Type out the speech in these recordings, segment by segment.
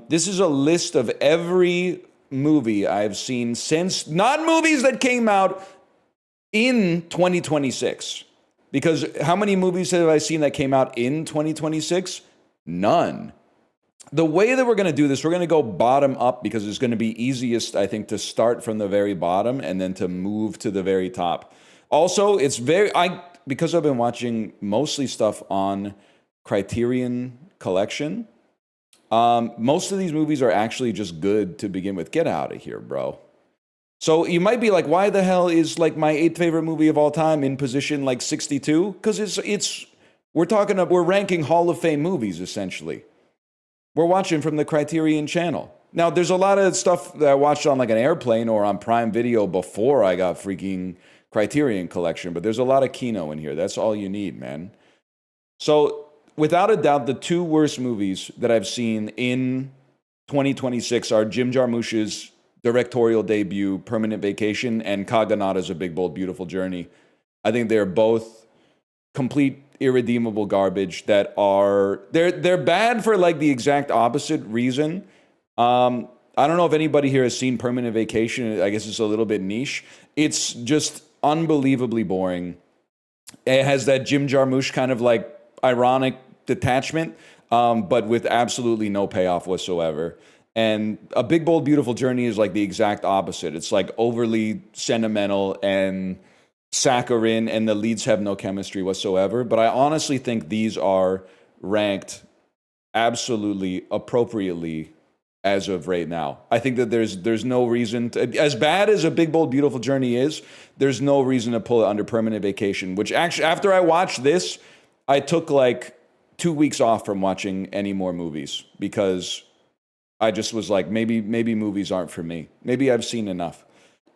This is a list of every movie I've seen since, not movies that came out in 2026. Because how many movies have I seen that came out in 2026? None. The way that we're going to do this, we're going to go bottom up because it's going to be easiest, I think, to start from the very bottom and then to move to the very top. Also, because I've been watching mostly stuff on Criterion Collection, most of these movies are actually just good to begin with. Get out of here, bro. So you might be like, why the hell is like my 8th favorite movie of all time in position like 62? Because we're ranking Hall of Fame movies essentially. We're watching from the Criterion channel. Now, there's a lot of stuff that I watched on like an airplane or on Prime Video before I got freaking Criterion Collection, but there's a lot of Kino in here. That's all you need, man. So, without a doubt, the two worst movies that I've seen in 2026 are Jim Jarmusch's directorial debut, Permanent Vacation, and Kaganada's A Big, Bold, Beautiful Journey. I think they're both complete irredeemable garbage that they're bad for like the exact opposite reason. I don't know if anybody here has seen Permanent Vacation. I guess it's a little bit niche. It's just unbelievably boring. It has that Jim Jarmusch kind of like ironic detachment, but with absolutely no payoff whatsoever. And A Big, Bold, Beautiful Journey is like the exact opposite. It's like overly sentimental and saccharine, and the leads have no chemistry whatsoever. But I honestly think these are ranked absolutely appropriately as of right now. I think that there's no reason to, as bad as A Big, Bold, Beautiful Journey is, there's no reason to pull it under Permanent Vacation, which actually, after I watched this, I took like 2 weeks off from watching any more movies because I just was like, maybe movies aren't for me. Maybe I've seen enough.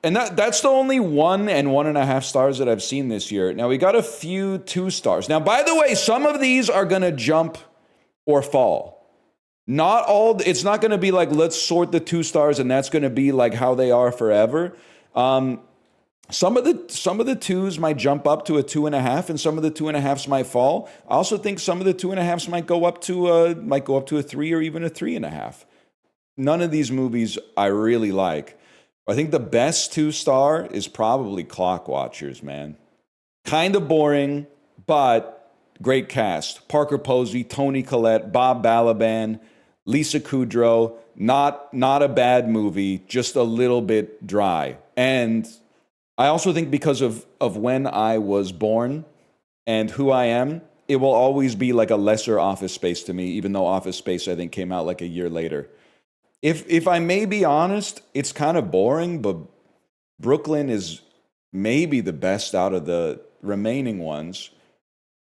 And that's the only 1 and 1.5 stars that I've seen this year. Now, we got a few 2 stars. Now, by the way, some of these are going to jump or fall. Not all, it's not going to be like, let's sort the 2 stars and that's going to be like how they are forever. Some of the 2s might jump up to a 2.5, and some of the 2.5s might fall. I also think some of the 2.5s might go up to a 3 or even a 3.5. None of these movies I really like. I think the best 2-star is probably Clock Watchers, man. Kind of boring, but great cast. Parker Posey, Toni Collette, Bob Balaban, Lisa Kudrow. Not a bad movie, just a little bit dry. And I also think because of when I was born and who I am, it will always be like a lesser Office Space to me, even though Office Space, I think, came out like a year later. If I may be honest, it's kind of boring, but Brooklyn is maybe the best out of the remaining ones,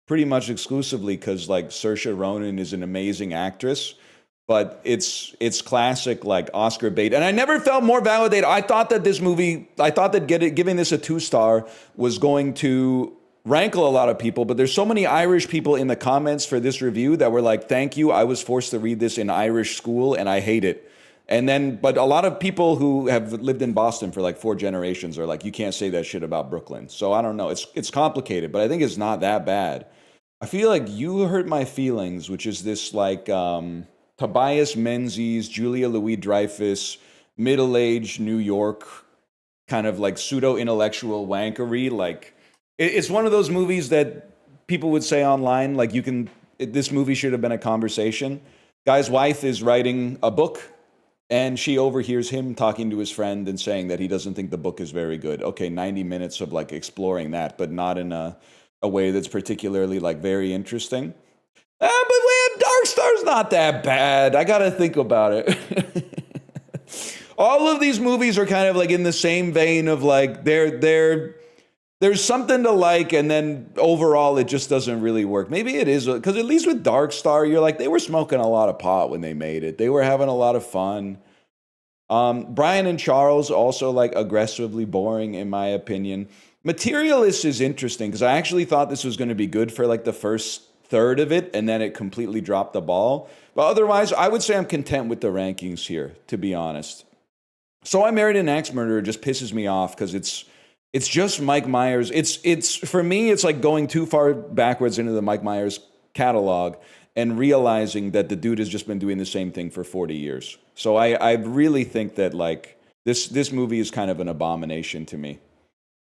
pretty much exclusively because like Saoirse Ronan is an amazing actress, but it's classic like Oscar bait. And I never felt more validated. I thought that giving this a 2-star was going to rankle a lot of people, but there's so many Irish people in the comments for this review that were like, thank you, I was forced to read this in Irish school and I hate it. And then, but a lot of people who have lived in Boston for like 4 generations are like, you can't say that shit about Brooklyn. So I don't know. It's complicated, but I think it's not that bad. I feel like You Hurt My Feelings, which is this like Tobias Menzies, Julia Louis-Dreyfus, middle-aged New York kind of like pseudo-intellectual wankery. Like it's one of those movies that people would say online, like this movie should have been a conversation. Guy's wife is writing a book, and she overhears him talking to his friend and saying that he doesn't think the book is very good. Okay, 90 minutes of like exploring that, but not in a way that's particularly like very interesting. But man, Dark Star's not that bad. I gotta think about it. All of these movies are kind of like in the same vein of like there's something to like, and then overall it just doesn't really work. Maybe it is, because at least with Dark Star, you're like, they were smoking a lot of pot when they made it. They were having a lot of fun. Brian and Charles, also like aggressively boring in my opinion. Materialist is interesting because I actually thought this was going to be good for like the first third of it, and then it completely dropped the ball. But otherwise, I would say I'm content with the rankings here, to be honest. So I Married an Axe Murderer just pisses me off because it's just Mike Myers. It's for me, it's like going too far backwards into the Mike Myers catalog. and realizing that the dude has just been doing the same thing for 40 years. So I really think that like this movie is kind of an abomination to me.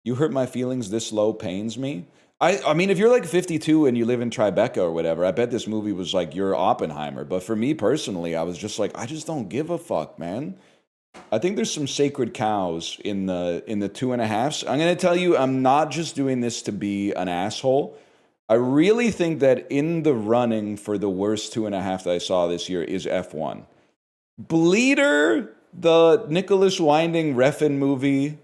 You hurt my feelings this low pains me. I mean, if you're like 52 and you live in Tribeca or whatever, I bet this movie was like your Oppenheimer. But for me personally, I was just like, I just don't give a fuck, man. I think there's some sacred cows in the 2.5s. I'm gonna tell you, I'm not just doing this to be an asshole. I really think that in the running for the worst 2.5 that I saw this year is F1. Bleeder, the Nicholas Winding Refn movie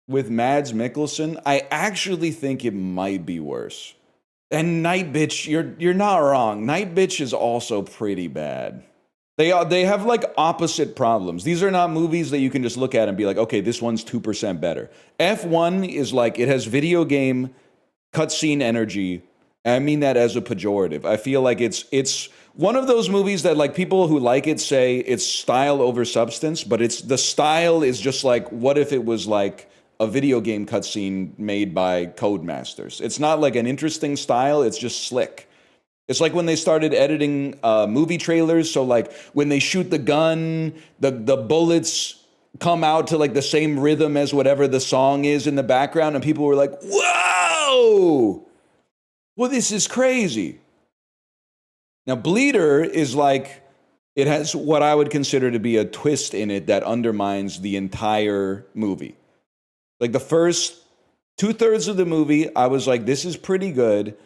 with Mads Mikkelsen, I actually think it might be worse. And Night Bitch, you're not wrong. Night Bitch is also pretty bad. They have like opposite problems. These are not movies that you can just look at and be like, okay, this one's 2% better. F1 is like, it has video game cutscene energy. I mean that as a pejorative. I feel like it's one of those movies that like people who like it say it's style over substance, but the style is just like, what if it was like a video game cutscene made by Codemasters? It's not like an interesting style, it's just slick. It's like when they started editing movie trailers, so like when they shoot the gun, the bullets come out to like the same rhythm as whatever the song is in the background, and people were like, whoa! Well, this is crazy. Now, Bleeder is like, it has what I would consider to be a twist in it that undermines the entire movie. Like the first 2/3 of the movie, I was like, this is pretty good.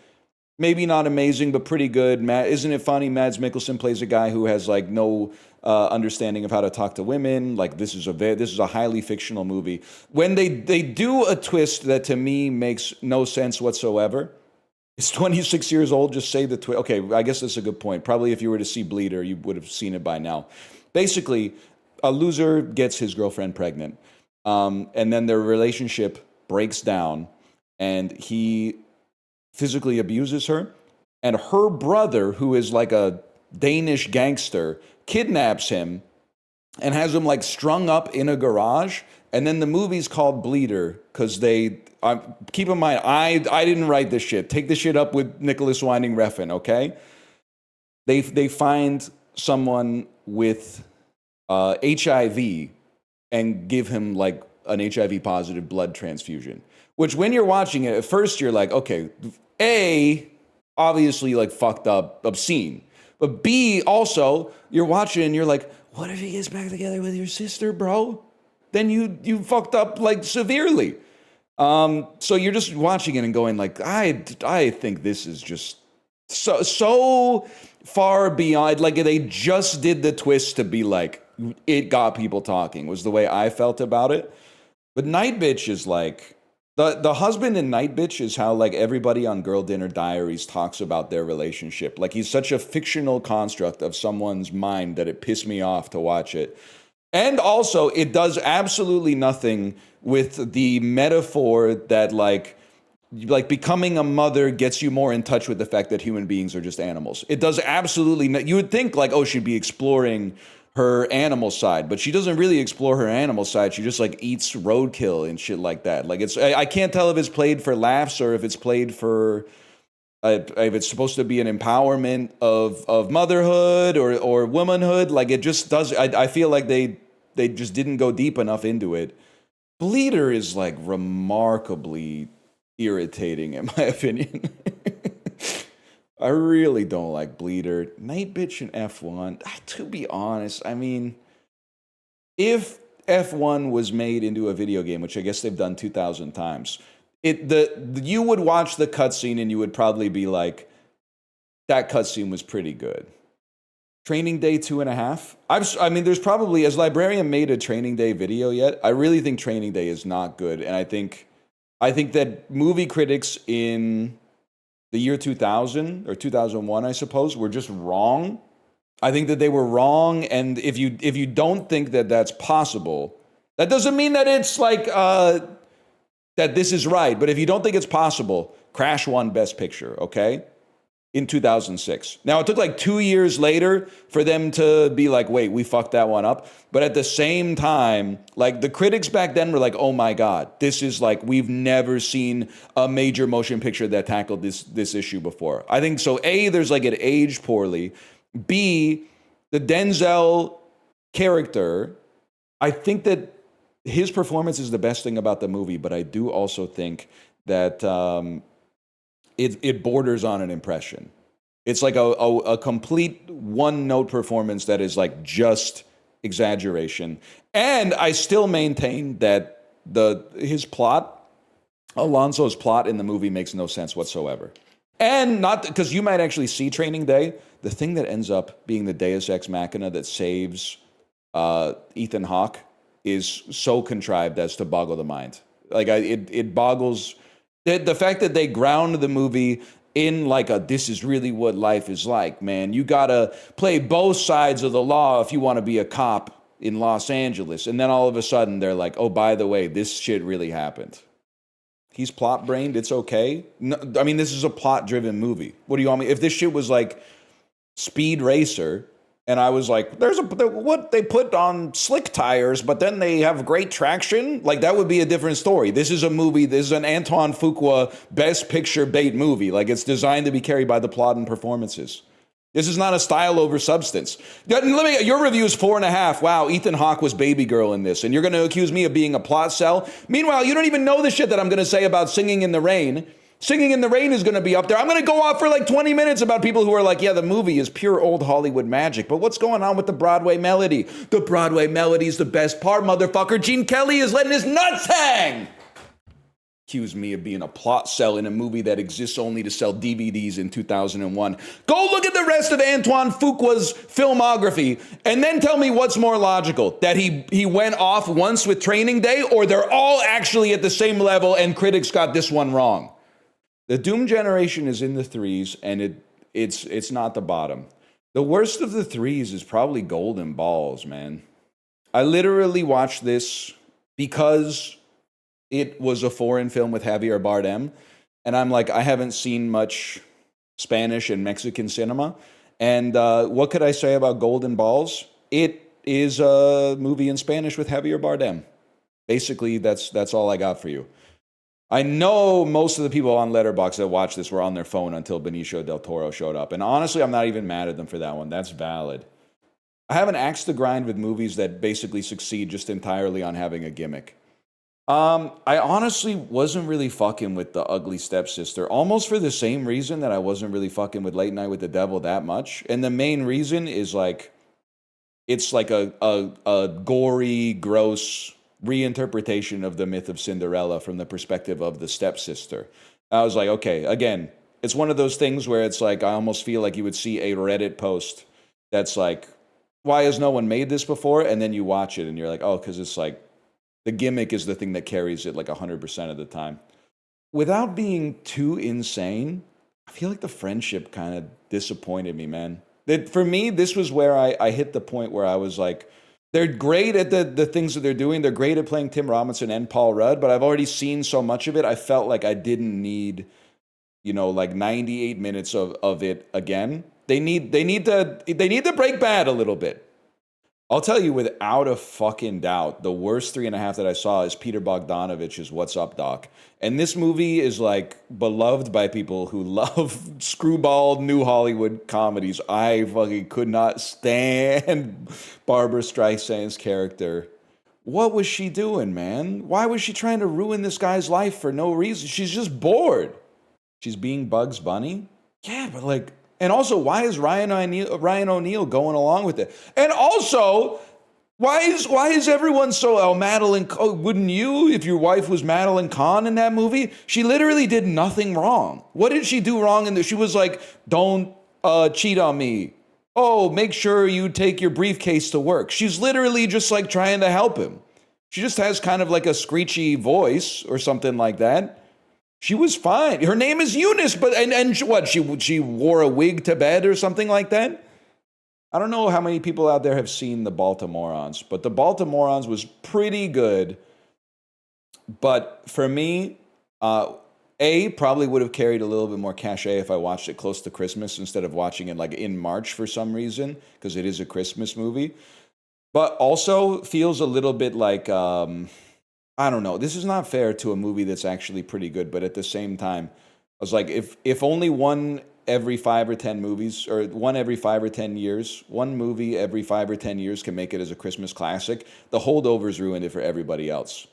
Maybe not amazing, but pretty good. Isn't it funny? Mads Mikkelsen plays a guy who has like no understanding of how to talk to women. Like this is a highly fictional movie. When they do a twist that to me makes no sense whatsoever. It's 26 years old. Just say the twist. Okay, I guess that's a good point. Probably if you were to see Bleeder, you would have seen it by now. Basically, a loser gets his girlfriend pregnant, and then their relationship breaks down, and he physically abuses her, and her brother, who is like a Danish gangster, kidnaps him and has him like strung up in a garage. And then the movie's called Bleeder because keep in mind, I didn't write this shit. Take this shit up with Nicholas Winding Refn, okay? They find someone with HIV and give him like an HIV positive blood transfusion. Which when you're watching it, at first you're like, okay, A, obviously like fucked up, obscene. But B, also, you're watching and you're like, what if he gets back together with your sister, bro? Then you fucked up like severely. So you're just watching it and going like, I think this is just so far beyond, like they just did the twist to be like, it got people talking, was the way I felt about it. But Night Bitch is like, the husband in Night Bitch is how like everybody on Girl Dinner Diaries talks about their relationship. Like he's such a fictional construct of someone's mind that it pissed me off to watch it. And also it does absolutely nothing with the metaphor that like becoming a mother gets you more in touch with the fact that human beings are just animals. It does absolutely you would think like, oh, she'd be exploring her animal side, but she doesn't really explore her animal side. She just like eats roadkill and shit like that. Like I can't tell if it's played for laughs or if it's played for, if it's supposed to be an empowerment of motherhood or womanhood. Like it just does. I feel like they just didn't go deep enough into it. Bleeder is like remarkably irritating in my opinion. I really don't like Bleeder. Night Bitch and F1, to be honest, I mean, if F1 was made into a video game, which I guess they've done 2,000 times, you would watch the cutscene and you would probably be like, that cutscene was pretty good. Training Day 2.5? I mean, there's probably, has Librarian made a Training Day video yet? I really think Training Day is not good, and I think that movie critics in the year 2000 or 2001, I suppose, were just wrong. I think that they were wrong, and if you don't think that that's possible, that doesn't mean that it's like that this is right. But if you don't think it's possible, Crash won Best Picture, okay? in 2006. Now, it took like 2 years later for them to be like, wait, we fucked that one up. But at the same time, like the critics back then were like, oh my God, this is like, we've never seen a major motion picture that tackled this issue before. I think so. A, there's like it aged poorly. B, the Denzel character, I think that his performance is the best thing about the movie, but I do also think that it borders on an impression. It's like a complete one-note performance that is like just exaggeration. And I still maintain that his plot, Alonso's plot in the movie makes no sense whatsoever. And not because you might actually see Training Day. The thing that ends up being the Deus Ex Machina that saves Ethan Hawke is so contrived as to boggle the mind. Like it boggles the fact that they ground the movie in like this is really what life is like, man. You gotta play both sides of the law if you want to be a cop in Los Angeles. And then all of a sudden they're like, oh, by the way, this shit really happened. He's plot brained. It's okay. No, I mean, this is a plot driven movie. What do you want me? If this shit was like Speed Racer, and I was like, what they put on slick tires, but then they have great traction. Like that would be a different story. This is a movie. This is an Antoine Fuqua Best Picture bait movie. Like it's designed to be carried by the plot and performances. This is not a style over substance. Your review is 4.5. Wow, Ethan Hawke was baby girl in this, and you're going to accuse me of being a plot cell. Meanwhile, you don't even know the shit that I'm going to say about Singing in the Rain. Singing in the Rain is going to be up there. I'm going to go off for like 20 minutes about people who are like, yeah, the movie is pure old Hollywood magic. But what's going on with the Broadway melody? The Broadway melody is the best part, motherfucker. Gene Kelly is letting his nuts hang. Accuse me of being a plot cell in a movie that exists only to sell DVDs in 2001. Go look at the rest of Antoine Fuqua's filmography and then tell me what's more logical. That he went off once with Training Day, or they're all actually at the same level and critics got this one wrong. The Doom Generation is in the 3s, and it's not the bottom. The worst of the 3s is probably Golden Balls, man. I literally watched this because it was a foreign film with Javier Bardem, and I'm like, I haven't seen much Spanish and Mexican cinema, and what could I say about Golden Balls? It is a movie in Spanish with Javier Bardem. Basically, that's all I got for you. I know most of the people on Letterboxd that watched this were on their phone until Benicio del Toro showed up. And honestly, I'm not even mad at them for that one. That's valid. I have an axe to grind with movies that basically succeed just entirely on having a gimmick. I honestly wasn't really fucking with The Ugly Stepsister, almost for the same reason that I wasn't really fucking with Late Night with the Devil that much. And the main reason is like, it's like a gory, gross reinterpretation of the myth of Cinderella from the perspective of the stepsister. I was like, okay, again, it's one of those things where it's like, I almost feel like you would see a Reddit post that's like, why has no one made this before? And then you watch it and you're like, oh, because it's like, the gimmick is the thing that carries it like 100% of the time. Without being too insane, I feel like the friendship kind of disappointed me, man. For me, this was where I hit the point where I was like, they're great at the things that they're doing. They're great at playing Tim Robinson and Paul Rudd, but I've already seen so much of it. I felt like I didn't need, like 98 minutes of it again. They need to break bad a little bit. I'll tell you without a fucking doubt, the worst 3.5 that I saw is Peter Bogdanovich's What's Up, Doc? And this movie is like beloved by people who love screwball New Hollywood comedies. I fucking could not stand Barbara Streisand's character. What was she doing, man? Why was she trying to ruin this guy's life for no reason? She's just bored. She's being Bugs Bunny? Yeah, but like... And also, why is Ryan O'Neal going along with it? And also, why is everyone so Madeline? Wouldn't you if your wife was Madeline Kahn in that movie? She literally did nothing wrong. What did she do wrong? And she was like, "Don't cheat on me." Oh, make sure you take your briefcase to work. She's literally just like trying to help him. She just has kind of like a screechy voice or something like that. She was fine. Her name is Eunice, but and what? She wore a wig to bed or something like that? I don't know how many people out there have seen The Baltimoreans, but The Baltimoreans was pretty good. But for me, Probably would have carried a little bit more cachet if I watched it close to Christmas instead of watching it like in March for some reason, because it is a Christmas movie. But also feels a little bit like, I don't know. This is not fair to a movie that's actually pretty good, but at the same time, I was like, if only one every 5 or 10 movies, or one every 5 or 10 years, one movie every 5 or 10 years can make it as a Christmas classic, The Holdovers ruined it for everybody else.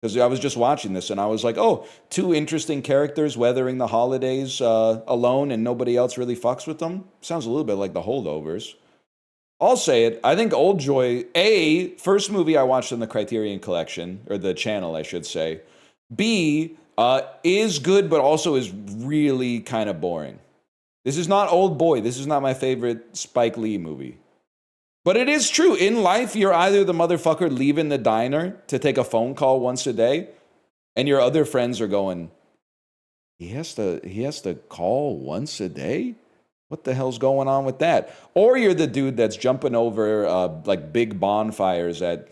Because I was just watching this and I was like, oh, two interesting characters weathering the holidays alone and nobody else really fucks with them. Sounds a little bit like The Holdovers. I'll say it. I think Old Joy, first movie I watched in the Criterion Collection, or the channel, I should say. B, is good, but also is really kind of boring. This is not Old Boy. This is not my favorite Spike Lee movie. But it is true. In life, you're either the motherfucker leaving the diner to take a phone call once a day, and your other friends are going, he has to call once a day? What the hell's going on with that? Or you're the dude that's jumping over like big bonfires at,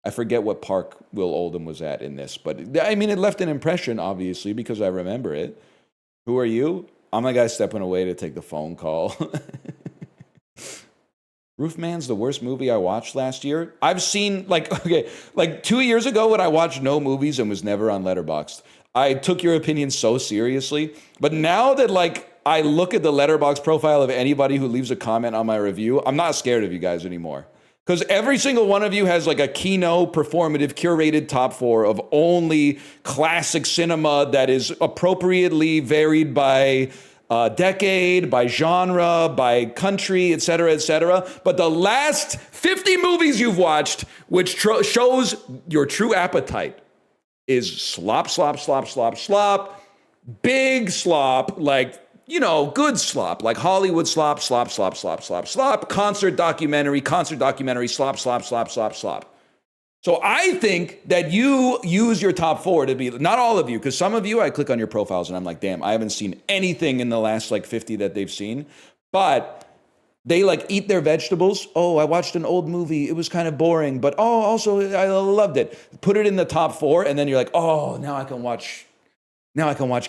I forget what park Will Oldham was at in this, but I mean, it left an impression, obviously, because I remember it. Who are you? I'm the guy stepping away to take the phone call. Roofman's the worst movie I watched last year. I've seen, like 2 years ago when I watched no movies and was never on Letterboxd, I took your opinion so seriously. But now that, like, I look at the Letterboxd profile of anybody who leaves a comment on my review, I'm not scared of you guys anymore. Because every single one of you has like a keynote, performative, curated top 4 of only classic cinema that is appropriately varied by decade, by genre, by country, et cetera, et cetera. But the last 50 movies you've watched, which shows your true appetite, is slop, slop, slop, slop, slop, big slop, like, you know, good slop, like Hollywood slop, slop, slop, slop, slop, slop, concert documentary, slop, slop, slop, slop, slop. So I think that you use your top 4 to be, not all of you, because some of you, I click on your profiles and I'm like, damn, I haven't seen anything in the last like 50 that they've seen. But they like eat their vegetables. Oh, I watched an old movie. It was kind of boring, but oh, also I loved it. Put it in the top 4 and then you're like, oh, now I can watch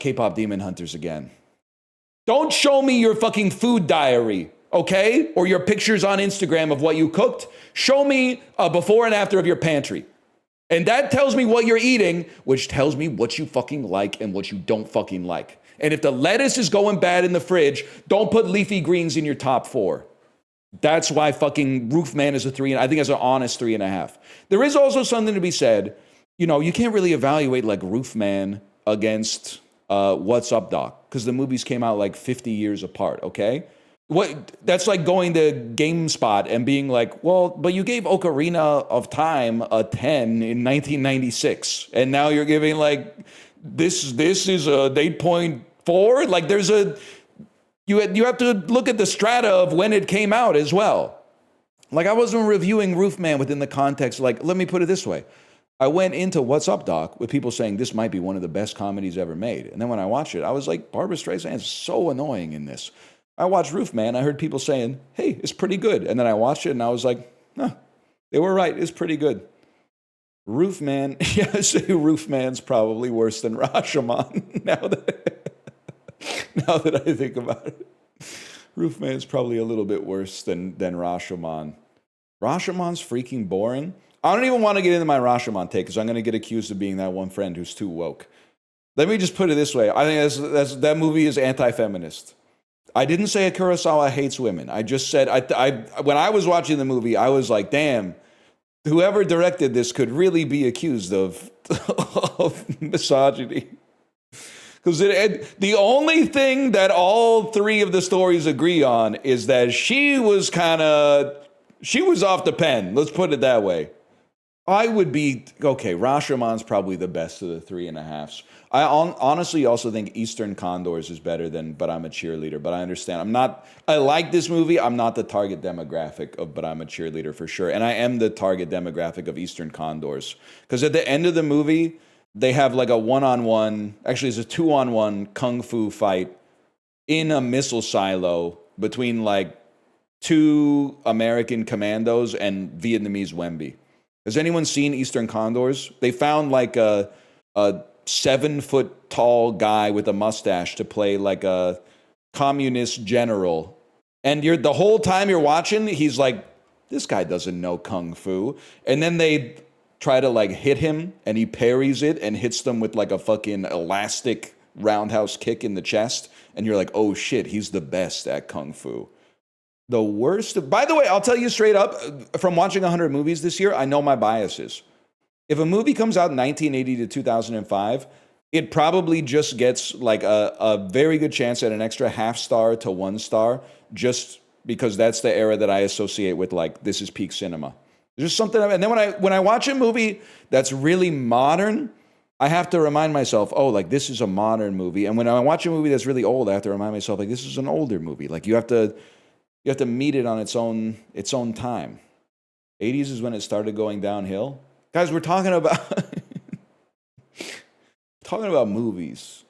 K-pop Demon Hunters again. Don't show me your fucking food diary, okay? Or your pictures on Instagram of what you cooked. Show me a before and after of your pantry. And that tells me what you're eating, which tells me what you fucking like and what you don't fucking like. And if the lettuce is going bad in the fridge, don't put leafy greens in your top 4. That's why fucking Roofman is a 3, and I think it's an honest 3.5. There is also something to be said. You know, you can't really evaluate like Roofman against What's Up, Doc? Because the movies came out like 50 years apart, okay? That's like going to GameSpot and being like, well, but you gave Ocarina of Time a 10 in 1996, and now you're giving like, this is a 8.4? Like there's you have to look at the strata of when it came out as well. Like I wasn't reviewing Roofman within the context, like, let me put it this way. I went into What's Up, Doc with people saying this might be one of the best comedies ever made. And then when I watched it, I was like, Barbra Streisand is so annoying in this. I watched Roofman. I heard people saying, hey, it's pretty good. And then I watched it and I was like, huh, they were right. It's pretty good. Roofman, yeah, I say Roofman's probably worse than Rashomon now that I think about it. Roofman's probably a little bit worse than Rashomon. Rashomon's freaking boring. I don't even want to get into my Rashomon take because I'm going to get accused of being that one friend who's too woke. Let me just put it this way. I think that movie is anti-feminist. I didn't say Kurosawa hates women. I just said, when I was watching the movie, I was like, damn, whoever directed this could really be accused of misogyny. Because the only thing that all 3 of the stories agree on is that she was off the pen. Let's put it that way. I would be, okay, Rashomon's probably the best of the 3.5s. I honestly also think Eastern Condors is better than But I'm a Cheerleader, but I understand. I like this movie. I'm not the target demographic of But I'm a Cheerleader for sure. And I am the target demographic of Eastern Condors. Because at the end of the movie, they have like a one-on-one, actually it's a 2-on-1 kung fu fight in a missile silo between like 2 American commandos and Vietnamese Wemby. Has anyone seen Eastern Condors? They found like a 7-foot tall guy with a mustache to play like a communist general. And the whole time you're watching, he's like, this guy doesn't know kung fu. And then they try to like hit him and he parries it and hits them with like a fucking elastic roundhouse kick in the chest. And you're like, oh shit, he's the best at kung fu. The worst. By the way, I'll tell you straight up, from watching 100 movies this year, I know my biases. If a movie comes out in 1980 to 2005, it probably just gets like a very good chance at an extra half star to 1 star, just because that's the era that I associate with like, this is peak cinema. There's just something. And then when I watch a movie that's really modern, I have to remind myself, oh, like this is a modern movie. And when I watch a movie that's really old, I have to remind myself, like this is an older movie. Like you have to meet it on its own time. 80s is when it started going downhill. Guys, we're talking about movies.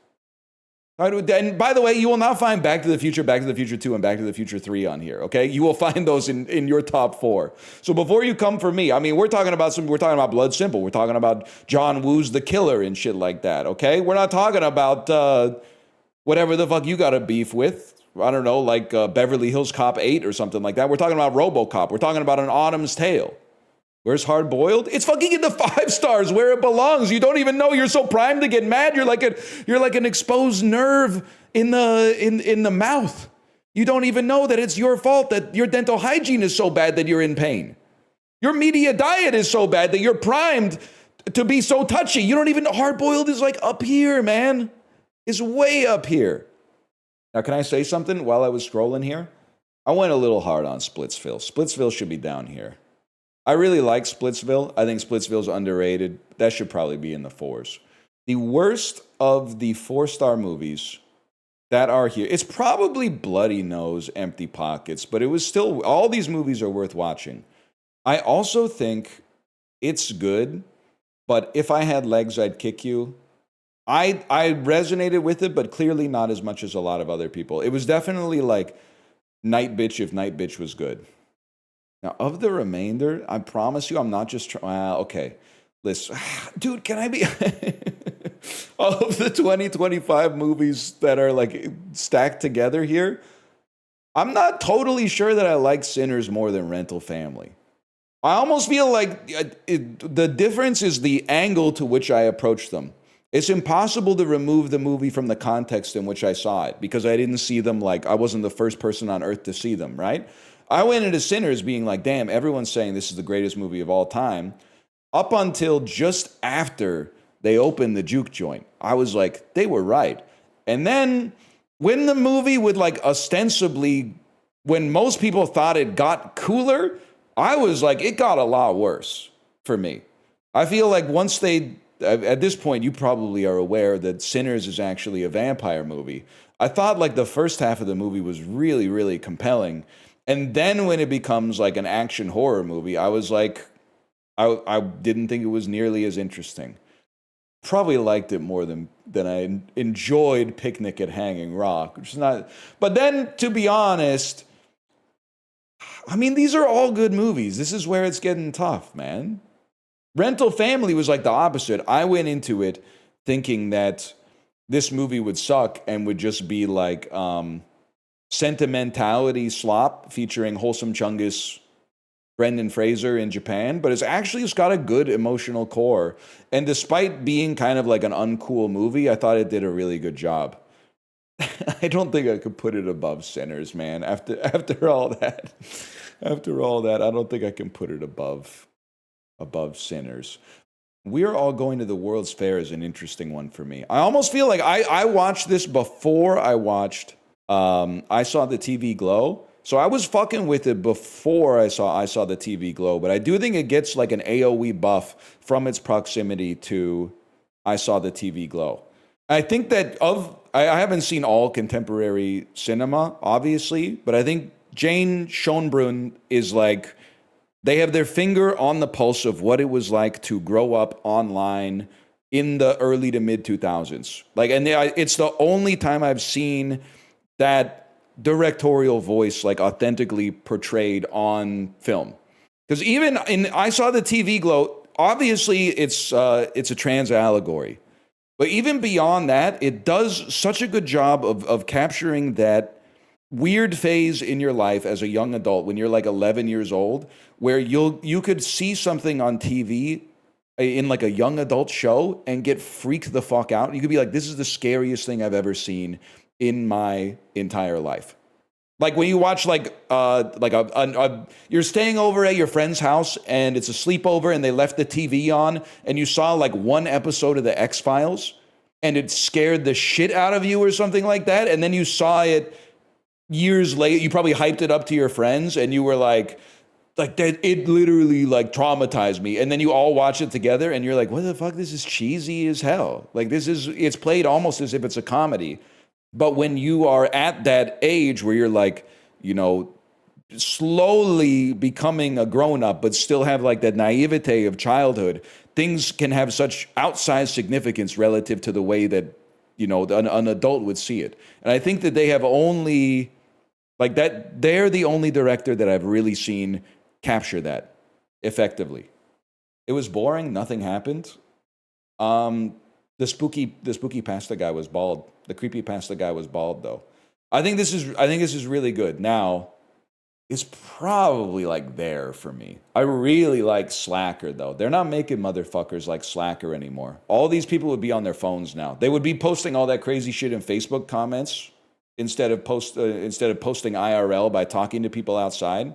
And by the way, you will not find Back to the Future, Back to the Future 2, and Back to the Future 3 on here, okay? You will find those in your top 4. So before you come for me, I mean, we're talking about Blood Simple. We're talking about John Woo's The Killer and shit like that, okay? We're not talking about whatever the fuck you got a beef with. I don't know, like Beverly Hills Cop 8 or something like that. We're talking about RoboCop. We're talking about An Autumn's Tale. Where's Hard Boiled? It's fucking in the 5 stars where it belongs. You don't even know. You're so primed to get mad. You're like an exposed nerve in the mouth. You don't even know that it's your fault that your dental hygiene is so bad that you're in pain. Your media diet is so bad that you're primed to be so touchy. You don't even know. Hard Boiled is like up here, man. It's way up here. Now, can I say something while I was scrolling here? I went a little hard on Splitsville. Splitsville should be down here. I really like Splitsville. I think Splitsville's underrated. That should probably be in the 4s. The worst of the 4-star movies that are here, it's probably Bloody Nose, Empty Pockets, but it was still, all these movies are worth watching. I also think it's good, but If I Had Legs, I'd Kick You. I resonated with it, but clearly not as much as a lot of other people. It was definitely like Night Bitch if Night Bitch was good. Now, of the remainder, I promise you, I'm not just okay. Listen, dude, can I be... of the 2025 movies that are like stacked together here, I'm not totally sure that I like Sinners more than Rental Family. I almost feel like the difference is the angle to which I approach them. It's impossible to remove the movie from the context in which I saw it because I didn't see them like, I wasn't the first person on earth to see them, right? I went into Sinners being like, damn, everyone's saying this is the greatest movie of all time. Up until just after they opened the juke joint, I was like, they were right. And then when the movie would like ostensibly, when most people thought it got cooler, I was like, it got a lot worse for me. I feel like once at this point, you probably are aware that Sinners is actually a vampire movie. I thought like the first half of the movie was really, really compelling. And then when it becomes like an action horror movie, I was like, I didn't think it was nearly as interesting. Probably liked it more than I enjoyed Picnic at Hanging Rock, which is not. But then, to be honest, I mean, these are all good movies. This is where it's getting tough, man. Rental Family was like the opposite. I went into it thinking that this movie would suck and would just be like sentimentality slop featuring Wholesome Chungus, Brendan Fraser in Japan, but it's got a good emotional core. And despite being kind of like an uncool movie, I thought it did a really good job. I don't think I could put it above Sinners, man. After all that, I don't think I can put it above Sinners. We're All Going to the World's Fair is an interesting one for me. I almost feel like I watched this before I watched I Saw the TV Glow. So I was fucking with it before I saw the TV Glow, but I do think it gets like an AOE buff from its proximity to I Saw the TV Glow. I think that I haven't seen all contemporary cinema, obviously, but I think Jane Schonbrun is like, they have their finger on the pulse of what it was like to grow up online in the early to mid 2000s. Like, and it's the only time I've seen that directorial voice like authentically portrayed on film. Because even in I Saw the TV Glow, obviously it's a trans allegory. But even beyond that, it does such a good job of capturing that weird phase in your life as a young adult when you're like 11 years old, where you could see something on TV in like a young adult show and get freaked the fuck out. You could be like, this is the scariest thing I've ever seen in my entire life. Like when you watch you're staying over at your friend's house and it's a sleepover and they left the TV on and you saw like one episode of the X-Files and it scared the shit out of you or something like that. And then you saw it years later, you probably hyped it up to your friends and you were like that, it literally like traumatized me. And then you all watch it together and you're like, what the fuck? This is cheesy as hell. Like it's played almost as if it's a comedy. But when you are at that age where you're like, slowly becoming a grown-up, but still have like that naivete of childhood, things can have such outsized significance relative to the way that, an adult would see it. And I think that they have only, like that, they're the only director that I've really seen capture that effectively. It was boring. Nothing happened. The spooky pasta guy was bald. The creepy pasta guy was bald, though. I think this is really good. Now, it's probably like there for me. I really like Slacker, though. They're not making motherfuckers like Slacker anymore. All these people would be on their phones now. They would be posting all that crazy shit in Facebook comments instead of posting IRL by talking to people outside.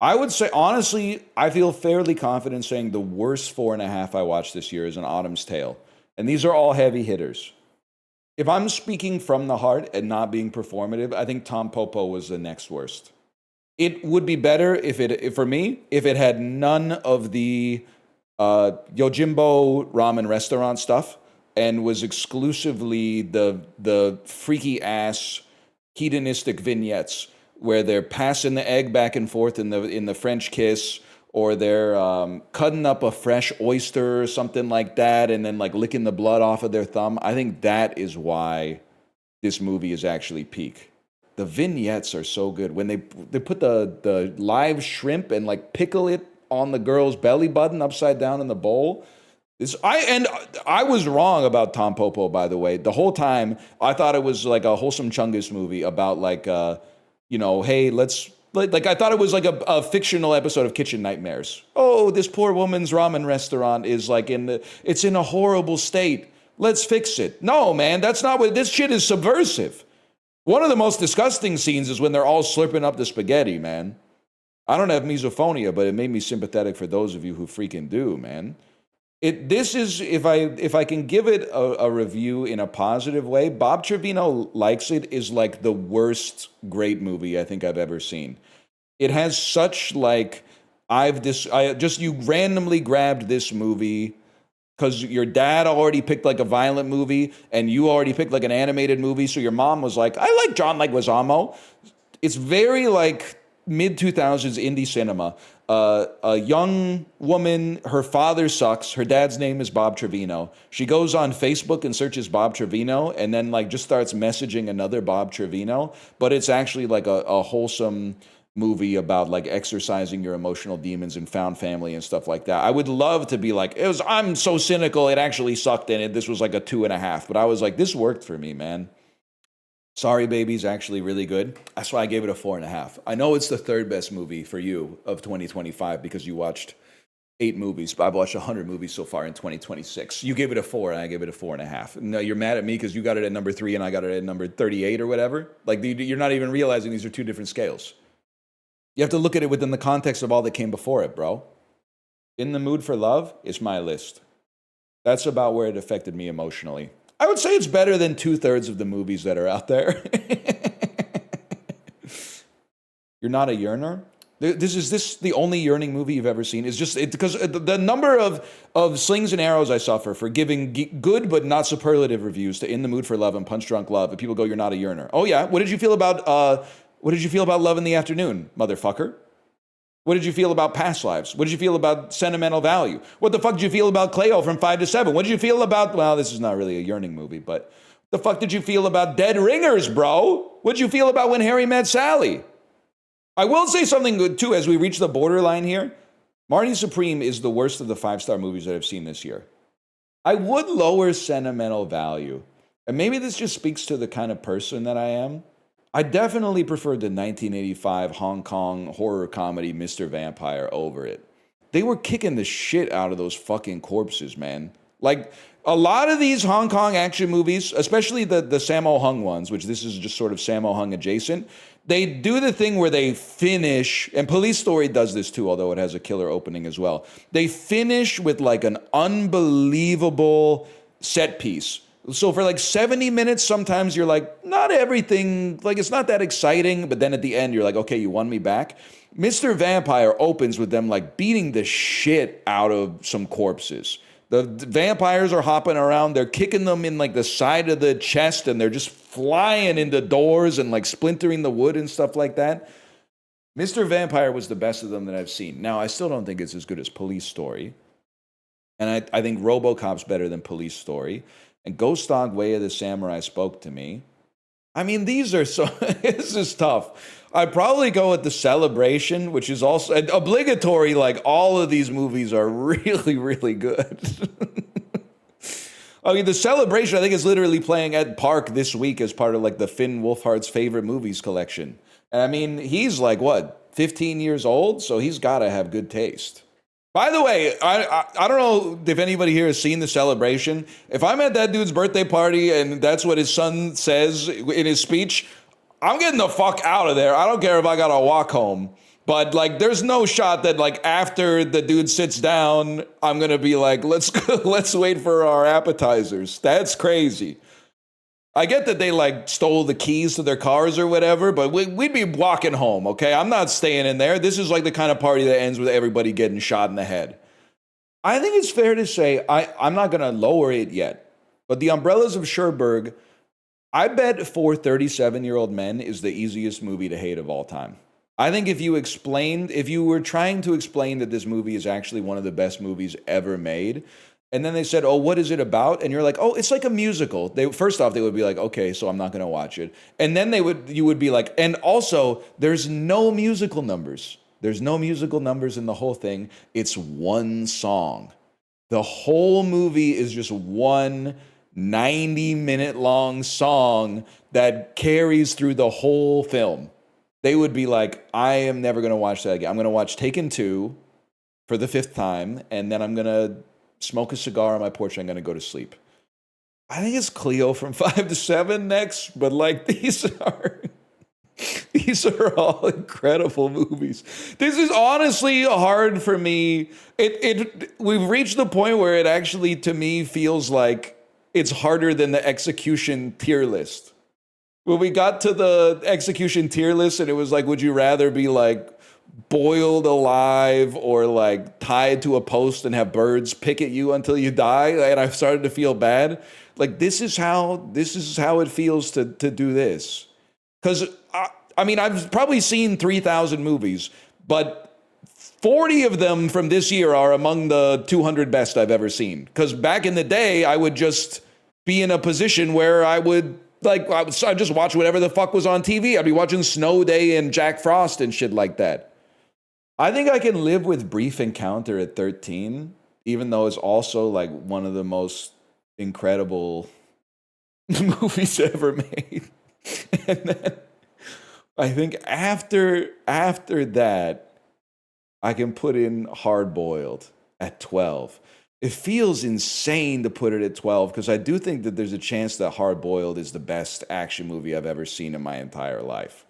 I would say, honestly, I feel fairly confident saying the worst 4.5 I watched this year is An Autumn's Tale. And these are all heavy hitters. If I'm speaking from the heart and not being performative, I think Tom Popo was the next worst. It would be better if it had none of the Yojimbo ramen restaurant stuff and was exclusively the freaky ass hedonistic vignettes where they're passing the egg back and forth in the French kiss, or they're cutting up a fresh oyster or something like that and then like licking the blood off of their thumb. I think that is why this movie is actually peak. The vignettes are so good. When they put the live shrimp and like pickle it on the girl's belly button upside down in the bowl. I was wrong about Tom Popo, by the way. The whole time I thought it was like a wholesome Chungus movie about like hey, let's like I thought it was like a fictional episode of Kitchen Nightmares. Oh, this poor woman's ramen restaurant is like it's in a horrible state. Let's fix it. No, man, that's not what this shit is. Subversive. One of the most disgusting scenes is when they're all slurping up the spaghetti, man. I don't have misophonia, but it made me sympathetic for those of you who freaking do, man. This is, if I can give it a review in a positive way, Bob Trevino Likes It is like the worst great movie I think I've ever seen. It has such like, you randomly grabbed this movie because your dad already picked like a violent movie and you already picked like an animated movie. So your mom was like, I like John Leguizamo. It's very like mid-2000s indie cinema. A young woman, her father sucks. Her dad's name is Bob Trevino. She goes on Facebook and searches Bob Trevino and then like just starts messaging another Bob Trevino. But it's actually like a wholesome movie about like exercising your emotional demons and found family and stuff like that. I would love to be like, I'm so cynical, it actually sucked in it. This was like a 2.5. But I was like, this worked for me, man. Sorry Baby's actually really good. That's why I gave it a 4.5. I know it's the third best movie for you of 2025 because you watched 8 movies, but I've watched 100 movies so far in 2026. You gave it a 4 and I gave it a 4.5. No, you're mad at me because you got it at number 3 and I got it at number 38 or whatever. Like you're not even realizing these are two different scales. You have to look at it within the context of all that came before it, bro. In the Mood for Love is my list. That's about where it affected me emotionally. I would say it's better than 2/3 of the movies that are out there. You're Not a Yearner? Is this the only yearning movie you've ever seen? It's just because the number of slings and arrows I suffer for giving good but not superlative reviews to In the Mood for Love and Punch Drunk Love, and people go, "You're not a yearner." Oh yeah, what did you feel about Love in the Afternoon, motherfucker? What did you feel about Past Lives? What did you feel about Sentimental Value? What the fuck did you feel about Cleo from 5 to 7? What did you feel about, well, this is not really a yearning movie, but the fuck did you feel about Dead Ringers, bro? What did you feel about When Harry Met Sally? I will say something good, too, as we reach the borderline here. Marty Supreme is the worst of the 5-star movies that I've seen this year. I would lower sentimental value. And maybe this just speaks to the kind of person that I am. I definitely preferred the 1985 Hong Kong horror comedy Mr. Vampire over it. They were kicking the shit out of those fucking corpses, man. Like, a lot of these Hong Kong action movies, especially the Sammo Hung ones, which this is just sort of Sammo Hung adjacent, they do the thing where they finish, and Police Story does this too, although it has a killer opening as well. They finish with like an unbelievable set piece. So for like 70 minutes, sometimes you're like, not everything, like it's not that exciting, but then at the end you're like, okay, you won me back. Mr. Vampire opens with them like beating the shit out of some corpses. The vampires are hopping around. They're kicking them in like the side of the chest and they're just flying into doors and like splintering the wood and stuff like that. Mr. Vampire was the best of them that I've seen. Now, I still don't think it's as good as Police Story. And I think RoboCop's better than Police Story. And Ghost Dog Way of the Samurai spoke to me. I mean, these are so, this is tough. I'd probably go with The Celebration, which is also obligatory. Like, all of these movies are really, really good. I mean, The Celebration, I think, is literally playing at Park this week as part of, like, the Finn Wolfhard's favorite movies collection. And, I mean, he's, like, what, 15 years old? So he's got to have good taste. By the way, I don't know if anybody here has seen The Celebration. If I'm at that dude's birthday party and that's what his son says in his speech, I'm getting the fuck out of there. I don't care if I gotta walk home. But like, there's no shot that like after the dude sits down, I'm gonna be like, let's wait for our appetizers. That's crazy. I get that they like stole the keys to their cars or whatever, but we'd be walking home, okay? I'm not staying in there. This is like the kind of party that ends with everybody getting shot in the head. I think it's fair to say I'm not going to lower it yet, but The Umbrellas of Cherbourg, I bet for 37-year-old men is the easiest movie to hate of all time. I think if you were trying to explain that this movie is actually one of the best movies ever made, and then they said, oh, what is it about? And you're like, oh, it's like a musical. First off, they would be like, okay, so I'm not going to watch it. And then you would be like, and also, there's no musical numbers. There's no musical numbers in the whole thing. It's one song. The whole movie is just one 90-minute long song that carries through the whole film. They would be like, I am never going to watch that again. I'm going to watch Taken 2 for the 5th time, and then I'm going to smoke a cigar on my porch, and I'm going to go to sleep. I think it's Cleo from 5 to 7 next, but like these are all incredible movies. This is honestly hard for me. We've reached the point where it actually, to me, feels like it's harder than the execution tier list. When we got to the execution tier list and it was like, would you rather be like boiled alive or like tied to a post and have birds pick at you until you die? And I've started to feel bad. Like, this is how it feels to do this. Because, I mean, I've probably seen 3,000 movies, but 40 of them from this year are among the 200 best I've ever seen. Because back in the day, I would just be in a position where I would I'd just watch whatever the fuck was on TV. I'd be watching Snow Day and Jack Frost and shit like that. I think I can live with Brief Encounter at 13, even though it's also like one of the most incredible movies ever made. And then I think after that, I can put in Hard Boiled at 12. It feels insane to put it at 12 because I do think that there's a chance that Hard Boiled is the best action movie I've ever seen in my entire life.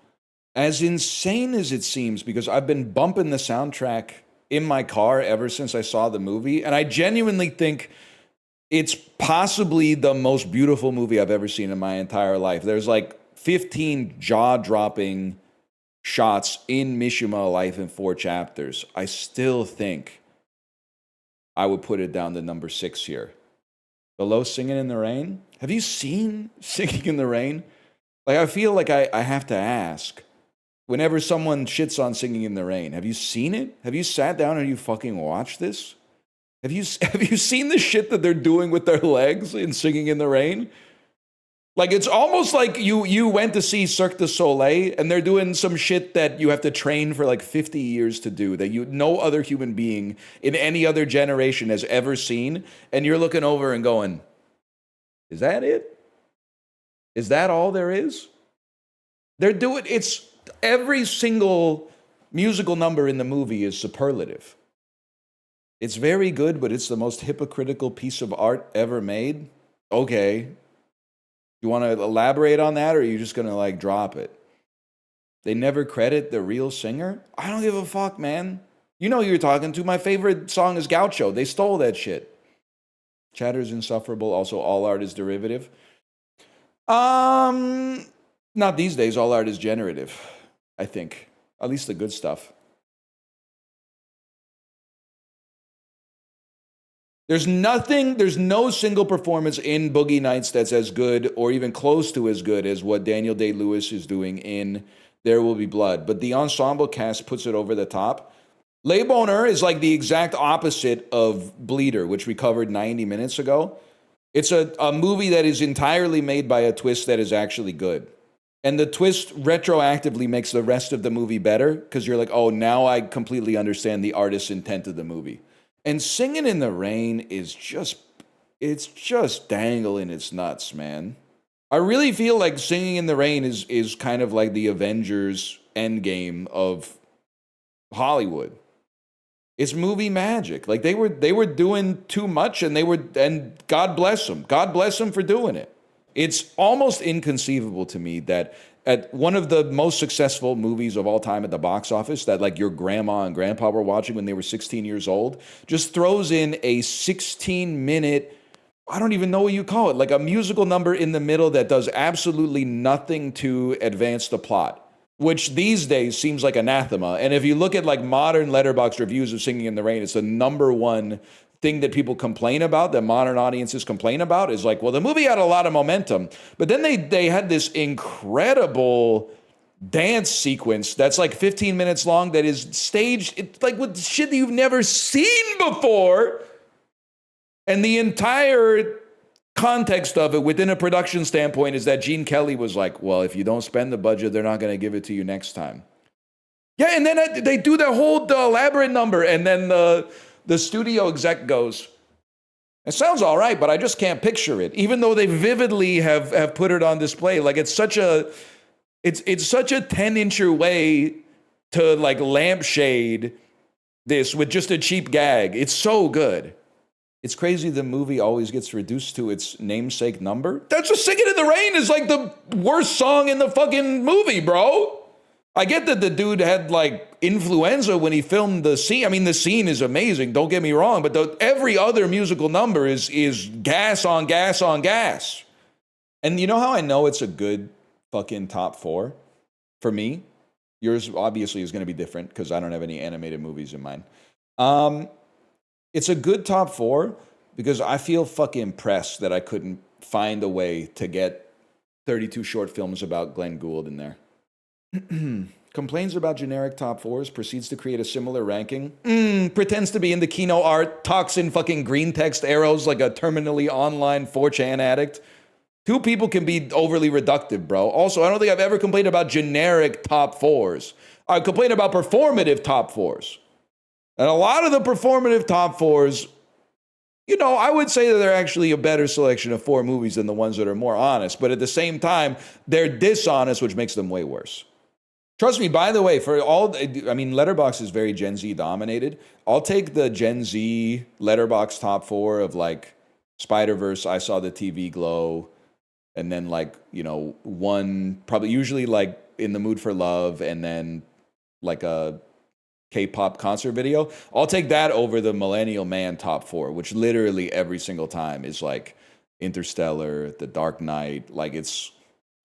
As insane as it seems, because I've been bumping the soundtrack in my car ever since I saw the movie, and I genuinely think it's possibly the most beautiful movie I've ever seen in my entire life. There's like 15 jaw-dropping shots in Mishima Life in 4 chapters. I still think I would put it down to number 6 here. Below Singing in the Rain? Have you seen Singing in the Rain? Like, I feel like I have to ask. Whenever someone shits on Singing in the Rain, have you seen it? Have you sat down and you fucking watched this? Have you seen the shit that they're doing with their legs in Singing in the Rain? Like it's almost like you went to see Cirque du Soleil and they're doing some shit that you have to train for like 50 years to do that no other human being in any other generation has ever seen, and you're looking over and going, is that it? Is that all there is? They're doing it's every single musical number in the movie is superlative. It's very good, but it's the most hypocritical piece of art ever made. Okay. You want to elaborate on that, or are you just going to like drop it? They never credit the real singer? I don't give a fuck, man. You know who you're talking to. My favorite song is Gaucho. They stole that shit. Chatter's insufferable. Also, all art is derivative. Not these days. All art is generative, I think. At least the good stuff. There's no single performance in Boogie Nights that's as good or even close to as good as what Daniel Day-Lewis is doing in There Will Be Blood. But the ensemble cast puts it over the top. Les Bonheur is like the exact opposite of Bleeder, which we covered 90 minutes ago. It's a movie that is entirely made by a twist that is actually good. And the twist retroactively makes the rest of the movie better because you're like, oh, now I completely understand the artist's intent of the movie. And Singing in the Rain is it's just dangling its nuts, man. I really feel like Singing in the Rain is kind of like the Avengers Endgame of Hollywood. It's movie magic. Like they were doing too much, and God bless them. God bless them for doing it. It's almost inconceivable to me that at one of the most successful movies of all time at the box office that like your grandma and grandpa were watching when they were 16 years old, just throws in a 16-minute, I don't even know what you call it, like a musical number in the middle that does absolutely nothing to advance the plot, which these days seems like anathema. And if you look at like modern Letterboxd reviews of Singing in the Rain, it's the number one thing that people complain about, that modern audiences complain about, is like, well, the movie had a lot of momentum, but then they had this incredible dance sequence that's like 15 minutes long that is staged like with shit that you've never seen before. And the entire context of it within a production standpoint is that Gene Kelly was like, well, if you don't spend the budget, they're not going to give it to you next time. Yeah, and then they do the whole elaborate number, and then the studio exec goes, it sounds all right, but I just can't picture it, even though they vividly have put it on display. Like it's such a 10-incher way to like lampshade this with just a cheap gag. It's so good. It's crazy the movie always gets reduced to its namesake number. That's just Singing in the Rain is like the worst song in the fucking movie, bro. I get that the dude had like influenza when he filmed the scene. I mean, the scene is amazing, don't get me wrong, but every other musical number is gas on gas on gas. And you know how I know it's a good fucking top four for me? Yours obviously is going to be different because I don't have any animated movies in mind. It's a good top four because I feel fucking impressed that I couldn't find a way to get 32 short films about Glenn Gould in there. Complains about generic top fours, proceeds to create a similar ranking, pretends to be into Kino art, talks in fucking green text arrows like a terminally online 4chan addict. Two people can be overly reductive, bro. Also, I don't think I've ever complained about generic top fours. I've complained about performative top fours. And a lot of the performative top fours, you know, I would say that they're actually a better selection of four movies than the ones that are more honest. But at the same time, they're dishonest, which makes them way worse. Trust me, by the way, Letterboxd is very Gen Z dominated. I'll take the Gen Z Letterboxd top four of like Spider-Verse, I Saw the TV Glow, and then like, you know, one, probably usually like In the Mood for Love, and then like a K-pop concert video. I'll take that over the Millennial Man top four, which literally every single time is like Interstellar, The Dark Knight, like it's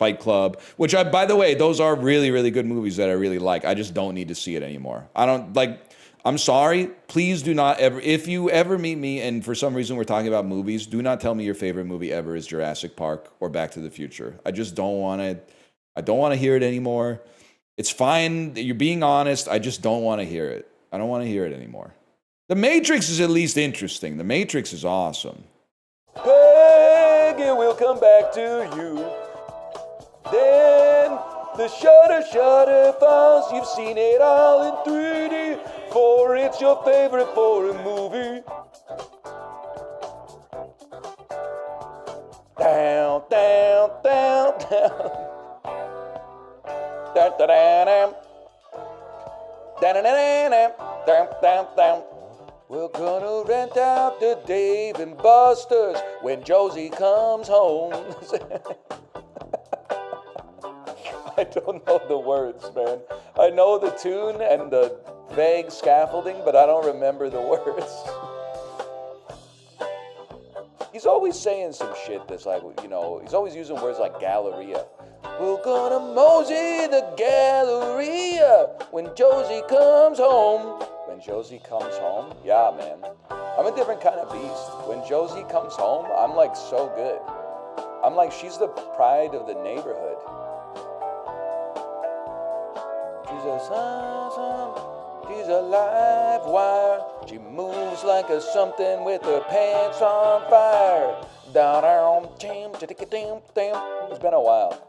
Fight Club, which by the way, those are really, really good movies that I really like. I just don't need to see it anymore. I'm sorry. Please do not ever, if you ever meet me and for some reason we're talking about movies, do not tell me your favorite movie ever is Jurassic Park or Back to the Future. I just don't want to, I don't want to hear it anymore. It's fine. You're being honest. I just don't want to hear it. I don't want to hear it anymore. The Matrix is at least interesting. The Matrix is awesome. Peggy! it will come back to you. Then the shutter falls. You've seen it all in 3D, for it's your favorite foreign movie. Down, down, down, down. Down, down, down, down, down, down, down, down. We're gonna rent out the Dave and Buster's when Josie comes home. I don't know the words, man. I know the tune and the vague scaffolding, but I don't remember the words. He's always saying some shit that's like, you know, he's always using words like Galleria. We're gonna mosey the Galleria when Josie comes home. When Josie comes home? Yeah, man. I'm a different kind of beast. When Josie comes home, I'm like so good. I'm like, she's the pride of the neighborhood. She's a live wire. She moves like a something with her pants on fire. It's been a while.